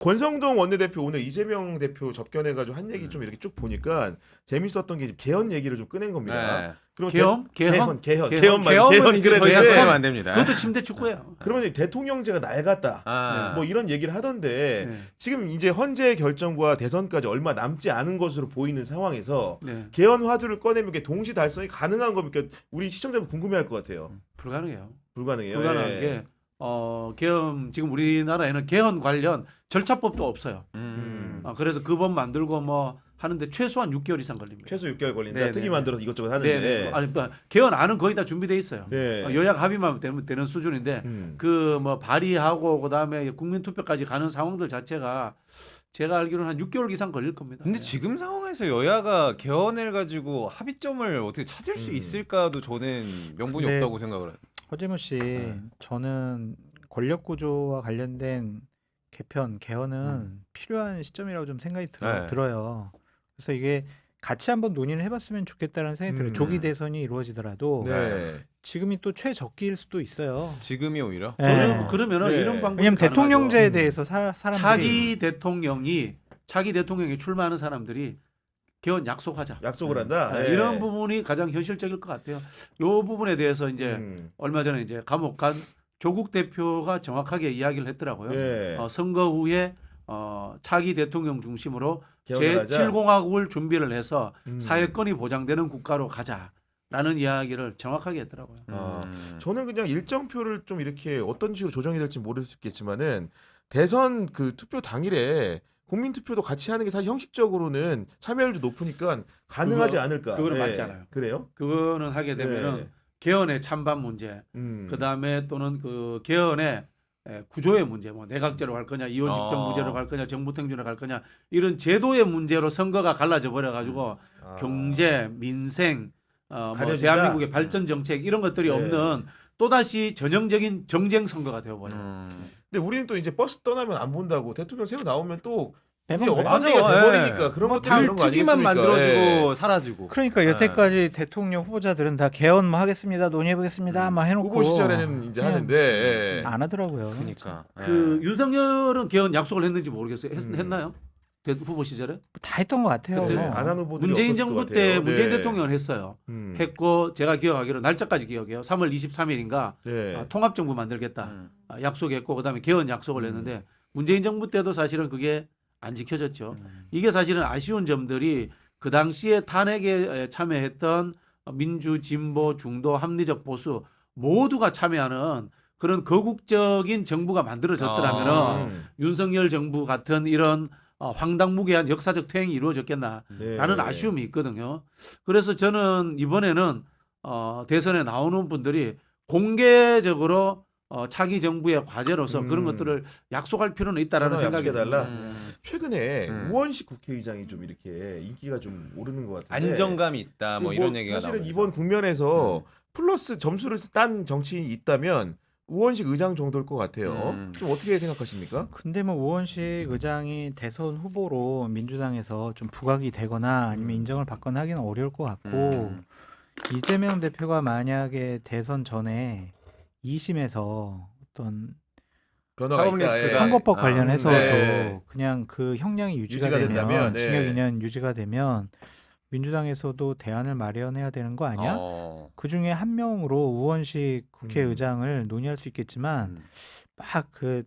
권성동 원내대표 오늘 이재명 대표 접견해가지고 한 얘기 좀 이렇게 쭉 보니까 재밌었던 게 개헌 얘기를 좀 꺼낸 겁니다. 네. 그럼 개헌? 개헌 개헌은 이제 더 이상 그랬는데 하면 안 됩니다. 그것도 침대 축구예요. 그러면 이제 대통령제가 낡았다. 아. 뭐 이런 얘기를 하던데 네. 지금 이제 헌재 결정과 대선까지 얼마 남지 않은 것으로 보이는 상황에서 네. 개헌 화두를 꺼내면 이게 동시 달성이 가능한 겁니까? 우리 시청자분 궁금해할 것 같아요. 불가능해요. 불가능해요. 불가능한 예. 게 개헌 지금 우리나라에는 개헌 관련 절차법도 없어요. 그래서 그 법 만들고 뭐 하는데 최소한 6개월 이상 걸립니다. 최소 6개월 걸린다. 네, 특위 네, 만들어서 이것저것 하는데. 네. 아니 그러니까 개헌안은 거의 다 준비돼 있어요. 네. 여야 합의만 되는 수준인데 그 뭐 발의하고 그다음에 국민 투표까지 가는 상황들 자체가 제가 알기로는 한 6개월 이상 걸릴 겁니다. 근데 네. 지금 상황에서 여야가 개헌을 가지고 합의점을 어떻게 찾을 수 있을까도 저는 명분이 근데 없다고 생각을 해요. 허재무 씨, 저는 권력 구조와 관련된 개헌은 필요한 시점이라고 좀 생각이 네. 들어요. 그래서 이게 같이 한번 논의를 해봤으면 좋겠다는 생각이 들어요. 조기 대선이 이루어지더라도 네. 지금이 또 최적기일 수도 있어요. 지금이 오히려 네. 그러면은 네. 이런 방법이 왜냐하면 가능하죠. 대통령제에 대해서 사람들이 차기 대통령이 출마하는 사람들이 개헌 약속하자. 약속을 한다. 네, 네. 이런 부분이 가장 현실적일 것 같아요. 이 부분에 대해서 이제 얼마 전에 이제 감옥 간 조국 대표가 정확하게 이야기를 했더라고요. 네. 선거 후에 차기 대통령 중심으로 개헌을 하자? 제7공화국을 준비를 해서 음. 사회권이 보장되는 국가로 가자라는 이야기를 정확하게 했더라고요. 아, 저는 그냥 일정표를 좀 이렇게 어떤 식으로 조정이 될지 모르겠지만은 대선 그 투표 당일에 국민 투표도 같이 하는 게 사실 형식적으로는 참여율도 높으니까 가능하지 않을까. 그거는 네. 맞잖아요. 그래요? 그거는 하게 되면은 네. 개헌의 찬반 문제, 그다음에 또는 그 개헌의 구조의 문제, 뭐 내각제로 갈 거냐, 이원집정부제로 갈 거냐, 정부통제로 갈 거냐 이런 제도의 문제로 선거가 갈라져 버려 가지고 경제, 민생, 뭐 가려진다? 대한민국의 발전 정책 이런 것들이 네. 없는 또다시 전형적인 정쟁 선거가 되어 버려요. 근데 우리는 또 이제 버스 떠나면 안 본다고 대통령 새로 나오면 또 이제 매번 어떤 맞아. 얘기가 돼버리니까 예. 그런 뭐 것들 이런 거 특위만 아니겠습니까? 만들어지고 예. 사라지고. 그러니까 여태까지 대통령 후보자들은 다 개헌 뭐 하겠습니다, 논의해보겠습니다, 막 해놓고 후보 시절에는 이제 그냥 하는데 예. 안 하더라고요. 그러니까. 그 윤석열은 개헌 약속을 했는지 모르겠어요. 했나요? 후보 시절에? 다 했던 것 같아요. 그때 뭐. 안 한 후보들이 문재인 없었을 정부 것 때 같아요. 문재인 네. 대통령은 했어요. 음. 했고 제가 기억하기로 날짜까지 기억해요. 3월 23일인가 네. 통합정부 만들겠다 약속했고 그다음에 개헌 약속을 했는데 문재인 정부 때도 사실은 그게 안 지켜졌죠. 이게 사실은 아쉬운 점들이 그 당시에 탄핵에 참여했던 민주, 진보, 중도, 합리적 보수 모두가 참여하는 그런 거국적인 정부가 만들어졌더라면은 윤석열 정부 같은 이런 황당무계한 역사적 퇴행이 이루어졌겠나라는 네. 아쉬움이 있거든요. 그래서 저는 이번에는 대선에 나오는 분들이 공개적으로 차기 정부의 과제로서 그런 것들을 약속할 필요는 있다라는 전화 생각이 약속해달라? 듭니다. 최근에 우원식 국회의장이 좀 이렇게 인기가 좀 오르는 것 같은데 안정감이 있다. 뭐 이런 얘기가 사실은 나오면서. 이번 국면에서 플러스 점수를 딴 정치인이 있다면 우원식 의장 정도일 것 같아요. 좀 어떻게 생각하십니까? 근데 뭐 우원식 의장이 대선 후보로 민주당에서 좀 부각이 되거나 아니면 인정을 받거나 하기는 어려울 것 같고 이재명 대표가 만약에 대선 전에 2심에서 어떤 변화가 사법 있다. 리스크가 예. 선거법 아, 관련해서도 네. 그냥 그 형량이 유지가 유지가 되면 된다면, 네. 징역 2년 유지가 되면 민주당에서도 대안을 마련해야 되는 거 아니야? 그 중에 한 명으로 우원식 국회의장을 논의할 수 있겠지만 막 그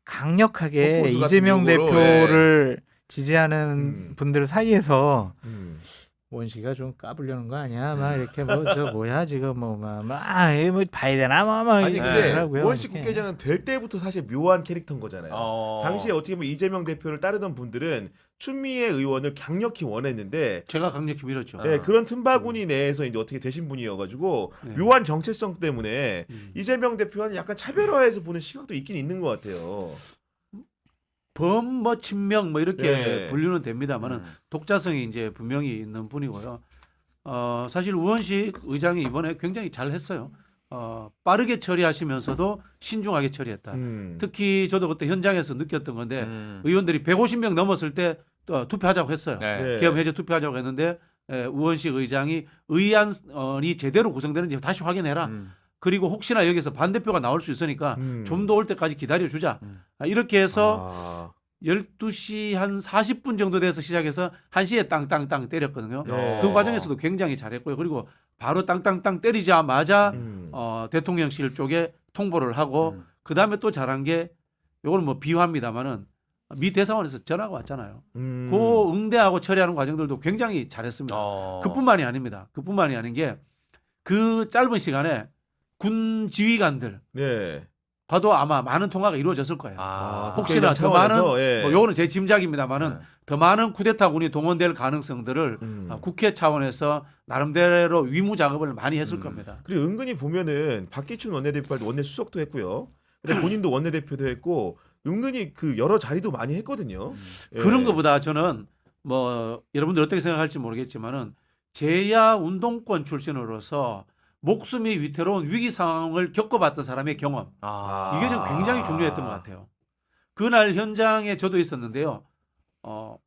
강력하게 폭포수 같은 이재명 욕으로, 대표를 지지하는 분들 사이에서 음. 우원식이가 좀 까불려는 거 아니야? 막 이렇게 뭐 저 뭐야 지금 뭐 봐야 되나 뭐 아니 근데 이러더라고요, 우원식 이렇게. 국회의장은 될 때부터 사실 묘한 캐릭터인 거잖아요. 당시에 어떻게 보면 이재명 대표를 따르던 분들은 추미애 의원을 강력히 원했는데 제가 강력히 밀었죠. 네, 그런 틈바구니 내에서 이제 어떻게 되신 분이어가지고 네. 묘한 정체성 때문에 이재명 대표와는 약간 차별화해서 보는 시각도 있긴 있는 것 같아요. 범 친명 뭐 이렇게 네. 분류는 됩니다만은 독자성이 이제 분명히 있는 분이고요. 사실 우원식 의장이 이번에 굉장히 잘했어요. 빠르게 처리하시면서도 신중하게 처리했다. 특히 저도 그때 현장에서 느꼈던 건데 의원들이 150명 넘었을 때 투표하자고 했어요. 네. 계엄 해제 투표하자고 했는데 우원식 의장이 의안이 제대로 구성되는지 다시 확인해라. 그리고 혹시나 여기서 반대표가 나올 수 있으니까 좀 더 올 때까지 기다려주자. 이렇게 해서 12시 한 40분 정도 돼서 시작해서 1시에 땅땅땅 때렸거든요. 네. 그 과정에서도 굉장히 잘했고요. 그리고 바로 땅땅땅 때리자마자 대통령실 쪽에 통보를 하고 그다음에 또 잘한 게 요거는 뭐 비화입니다마는 미 대사관에서 전화가 왔잖아요. 그 응대하고 처리하는 과정들도 굉장히 잘했습니다. 그뿐만이 아닙니다. 그뿐만이 아닌 게 그 짧은 시간에 군 지휘관들 네. 과도 아마 많은 통화가 이루어졌을 거예요. 혹시나 국회의장 더 많은 차원에서, 예. 뭐 요거는 제 짐작입니다만은 더 많은 쿠데타군이 동원될 가능성들을 국회 차원에서 나름대로 위무 작업을 많이 했을 겁니다. 그리고 은근히 보면은 박기춘 원내대표도 원내 수석도 했고요. 근데 본인도 원내대표도 했고 은근히 그 여러 자리도 많이 했거든요. 예. 그런 것보다 저는 뭐 여러분들 어떻게 생각할지 모르겠지만은 제야 운동권 출신으로서 목숨이 위태로운 위기 상황을 겪어봤던 사람의 경험 이게 좀 굉장히 중요했던 것 같아요. 그날 현장에 저도 있었는데요.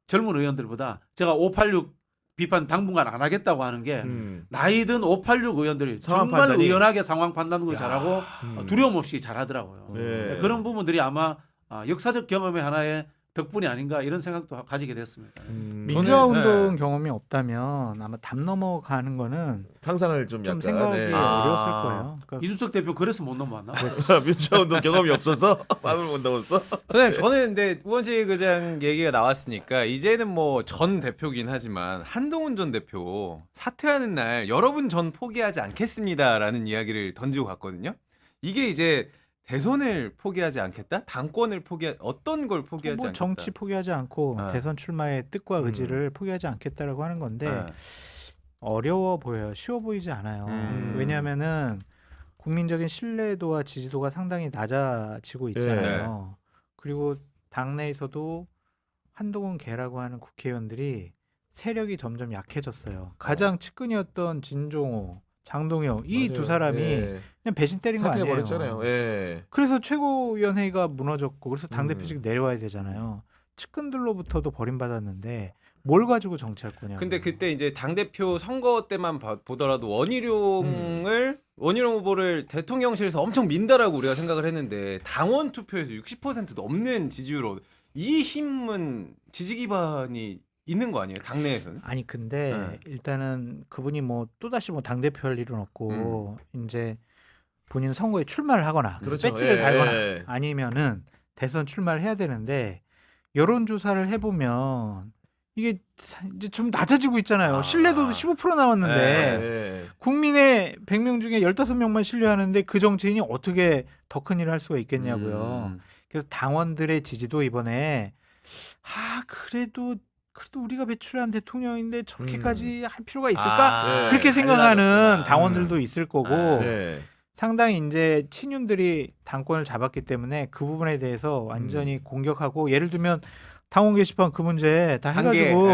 젊은 의원들보다 제가 586 비판 당분간 안 하겠다고 하는 게 나이 든 586 의원들이 상황 정말 판단이. 의연하게 상황 판단도 잘하고 두려움 없이 잘하더라고요. 네. 그런 부분들이 아마 역사적 경험의 하나의 덕분이 아닌가 이런 생각도 가지게 됐습니다. 민주화 저는, 운동 네. 경험이 없다면 아마 담 넘어가는 거는 상상을 좀 좀 약간 생각이 네. 어려웠을 거예요. 그러니까 이준석 대표 그래서 못 넘어왔나? 민주화 운동 경험이 없어서 마음을 못 넣었어. 선생님 저는 근데 우원식 의장 얘기가 나왔으니까 이제는 뭐 전 대표긴 하지만 한동훈 전 대표 사퇴하는 날 여러분 전 포기하지 않겠습니다라는 이야기를 던지고 갔거든요. 이게 이제 대선을 포기하지 않겠다? 당권을 어떤 걸 포기하지 뭐 않겠다? 정치 포기하지 않고 네. 대선 출마의 뜻과 의지를 포기하지 않겠다라고 하는 건데 네. 어려워 보여요. 쉬워 보이지 않아요. 왜냐하면은 국민적인 신뢰도와 지지도가 상당히 낮아지고 있잖아요. 그리고 당내에서도 한동훈 계라고 하는 국회의원들이 세력이 점점 약해졌어요. 가장 측근이었던 진종호, 장동영 이 두 사람이 예. 그냥 배신 때린 거 사퇴해 아니에요. 버렸잖아요. 예. 그래서 최고위원회의가 무너졌고 그래서 당대표직 내려와야 되잖아요. 측근들로부터도 버림받았는데 뭘 가지고 정치할 거냐. 근데 그때 이제 당대표 선거 때만 보더라도 원희룡 후보를 대통령실에서 엄청 민다라고 우리가 생각을 했는데 당원 투표에서 60% 넘는 지지율로 이 힘은 지지 기반이 있는 거 아니에요? 당내에서는? 아니 근데 네. 일단은 그분이 뭐 또다시 뭐 당대표 할 일은 없고 이제 본인 선거에 출마를 하거나 그렇죠. 배지를 예, 달거나 예. 아니면은 대선 출마를 해야 되는데 여론조사를 해보면 이게 이제 좀 낮아지고 있잖아요. 신뢰도도 15% 나왔는데 예. 국민의 100명 중에 15명만 신뢰하는데 그 정치인이 어떻게 더 큰 일을 할 수가 있겠냐고요. 그래서 당원들의 지지도 이번에 그래도 우리가 배출한 대통령인데 저렇게까지 할 필요가 있을까? 그렇게 생각하는 당원들도 있을 거고 네. 상당히 이제 친윤들이 당권을 잡았기 때문에 그 부분에 대해서 완전히 공격하고 예를 들면 당원 게시판 그 문제 다 해가지고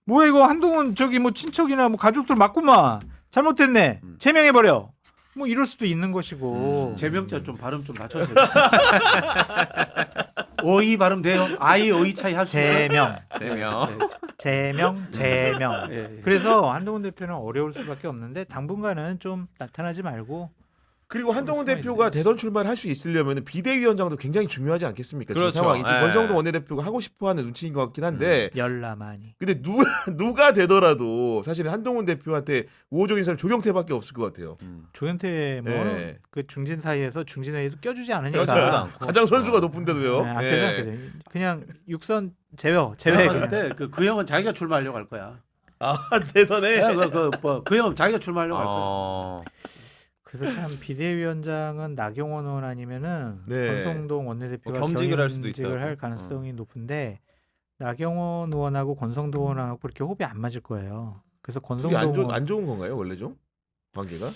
뭐야 이거 한동훈 저기 뭐 친척이나 뭐 가족들 맞구만 잘못됐네 제명해버려 뭐 이럴 수도 있는 것이고 제명자 좀 발음 좀 낮춰주세요. 어이 발음 돼요? 아이 어이 차이 할 수 있어요? 제명. 제명 예, 예. 그래서 한동훈 대표는 어려울 수밖에 없는데 당분간은 좀 나타나지 말고 그리고 한동훈 숨어 대표가 있어요. 대선 출마를 할 수 있으려면 비대위원장도 굉장히 중요하지 않겠습니까? 그렇죠. 지금 상황이 지금 예. 권성동 원내대표가 하고 싶어하는 눈치인 것 같긴 한데 열라마니 근데 누가 되더라도 사실은 한동훈 대표한테 우호적인 사람 조경태밖에 없을 것 같아요. 조현태 뭐 예. 그 중진 사이에서 중진회의도 껴주지 않으니까 껴주지도 않고. 가장 선수가 높은데도요. 네, 예. 아껴줘. 그냥 육선 제외. 제가 봤을 때그 형은 자기가 출마하려고 할 거야. 대선에 그 형은 자기가 출마하려고 할 거야. 그래서 참 비대위원장은 나경원 의원 아니면은 네. 권성동 원내대표가 겸직을 할 수도 겸직을 있다고. 할 가능성이 높은데 나경원 의원하고 권성동 의원하고 그렇게 호흡이 안 맞을 거예요. 그래서 그게 권성동 의원 안 좋은 건가요 원래 좀 관계가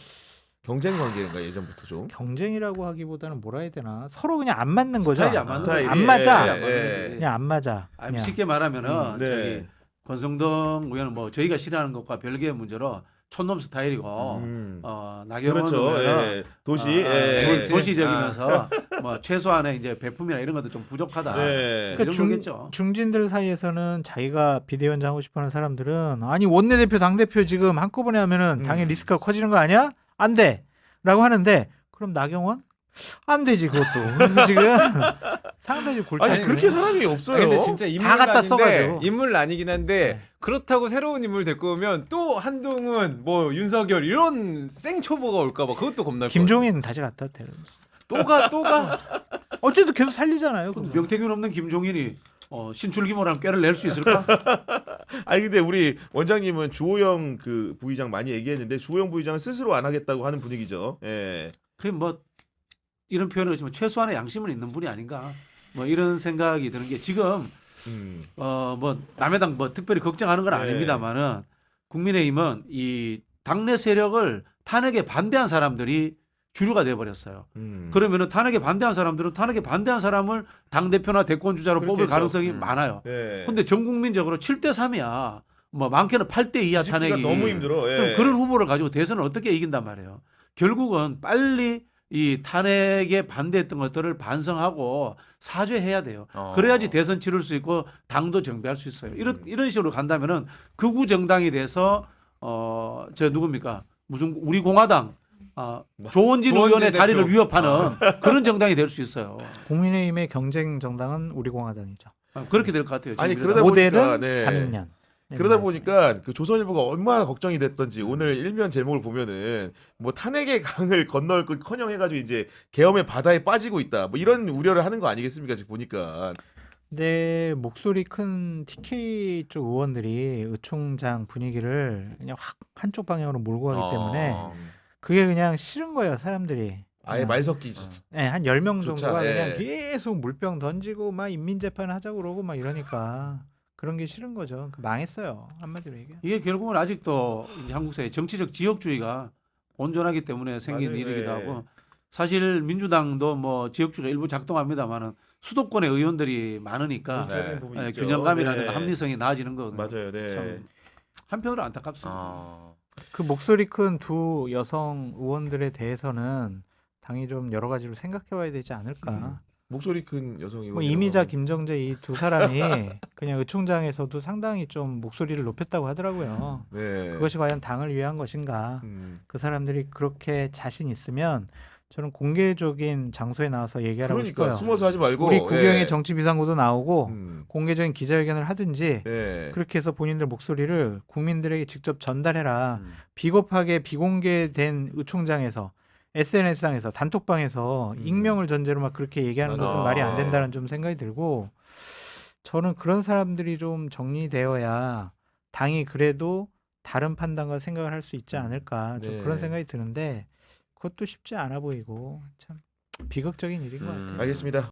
경쟁 관계인가 예전부터 좀. 경쟁이라고 하기보다는 뭐라 해야 되나 서로 그냥 안 맞는 거죠. 스타일이 안 맞는 스타일이, 거지. 안 맞아. 스타일이 안 맞는 예. 거지. 그냥 안 맞아. 아니, 그냥. 쉽게 말하면은 네. 저기 권성동 의원은 뭐 저희가 싫어하는 것과 별개의 문제로 촌놈 스타일이고 나경원 그렇죠. 의원은 예. 도시. 도시적이면서 뭐 최소한의 이제 배품이나 이런 것도 좀 부족하다. 네. 이런 거겠죠. 중진들 사이에서는 자기가 비대위원장 하고 싶어하는 사람들은 아니 원내대표 당대표 지금 한꺼번에 하면은 당연히 리스크가 커지는 거 아니야? 안 돼. 라고 하는데 그럼 나경원? 안 되지 그것도. 그래서 지금 상당히 골치 아니 아프네. 그렇게 사람이 없어요. 근데 진짜 인물 갖다 아닌데 써가지고. 인물은 아니긴 한데 네. 그렇다고 새로운 인물 데리고 오면 또 한동훈 뭐 윤석열 이런 생초보가 올까봐 그것도 겁날 거 김종인 다시 갖다 대. 또가 어쨌든 계속 살리잖아요. 그거. 명태균 없는 김종인이 신출귀몰한 꾀를 낼 수 있을까? 아니 근데 우리 원장님은 주호영 그 부의장 많이 얘기했는데 주호영 부의장은 스스로 안 하겠다고 하는 분위기죠. 예. 그 뭐 이런 표현을 하지만 최소한의 양심은 있는 분이 아닌가. 뭐 이런 생각이 드는 게 지금 뭐 남의 당 뭐 특별히 걱정하는 건 네. 아닙니다만은 국민의힘은 이 당내 세력을 탄핵에 반대한 사람들이 주류가 돼 버렸어요. 그러면은 탄핵에 반대한 사람들은 탄핵에 반대한 사람을 당 대표나 대권 주자로 뽑을 그렇겠죠. 가능성이 많아요. 네. 근데 전 국민적으로 7대 3이야. 뭐 많게는 8대 2야 뒤집기가 탄핵이. 너무 힘들어. 예. 그럼 그런 후보를 가지고 대선을 어떻게 이긴단 말이에요. 결국은 빨리 이 탄핵에 반대했던 것들을 반성하고 사죄해야 돼요. 그래야지 대선 치를 수 있고 당도 정비할 수 있어요. 이런 식으로 간다면은 극우 정당이 돼서 저 누굽니까? 무슨 우리 공화당 조원진 의원의 대표. 자리를 위협하는 그런 정당이 될 수 있어요. 국민의힘의 경쟁 정당은 우리 공화당이죠. 그렇게 될 것 같아요. 아니, 지금 그러다 이러다가. 보니까, 모델은 네. 장인년. 그러다 보니까 그 조선일보가 얼마나 걱정이 됐던지 오늘 일면 제목을 보면은 뭐 탄핵의 강을 건널 커녕 해가지고 이제 계엄의 바다에 빠지고 있다. 뭐 이런 우려를 하는 거 아니겠습니까? 지금 보니까. 근데 목소리 큰 TK 쪽 의원들이 의총장 분위기를 그냥 확 한쪽 방향으로 몰고 가기 때문에 그게 그냥 싫은 거예요, 사람들이. 아예 말 섞기. 네, 한 10명 좋죠. 정도가 예. 그냥 계속 물병 던지고 막 인민재판 하자고 그러고 막 이러니까 그런 게 싫은 거죠. 망했어요, 한마디로 얘기해. 이게 결국은 아직도 이제 한국 사회 정치적 지역주의가 온전하기 때문에 생긴 맞아요. 일이기도 예. 하고 사실 민주당도 뭐 지역주의가 일부 작동합니다만은 수도권의 의원들이 많으니까 괜찮은 부분이 있죠. 균형감이라든가 네. 합리성이 나아지는 거거든요. 맞아요. 네. 참 한편으로 안타깝습니다. 그 목소리 큰 두 여성 의원들에 대해서는 당이 좀 여러 가지로 생각해봐야 되지 않을까. 목소리 큰 여성이 뭐 이미자, 김정재 이 두 사람이 그냥 의총장에서도 상당히 좀 목소리를 높였다고 하더라고요. 네. 그것이 과연 당을 위한 것인가? 그 사람들이 그렇게 자신 있으면 저는 공개적인 장소에 나와서 얘기하라고 그러니까 싶어요. 숨어서 하지 말고 우리 국영의 예. 정치 비상구도 나오고 음. 공개적인 기자회견을 하든지 네. 그렇게 해서 본인들 목소리를 국민들에게 직접 전달해라. 음. 비겁하게 비공개된 의총장에서 SNS상에서 단톡방에서 익명을 전제로 막 그렇게 얘기하는 맞아. 것은 말이 안 된다는 좀 생각이 들고 저는 그런 사람들이 좀 정리되어야 당이 그래도 다른 판단과 생각을 할 수 있지 않을까 좀 네. 그런 생각이 드는데 그것도 쉽지 않아 보이고 참 비극적인 일인 것 같아요. 알겠습니다.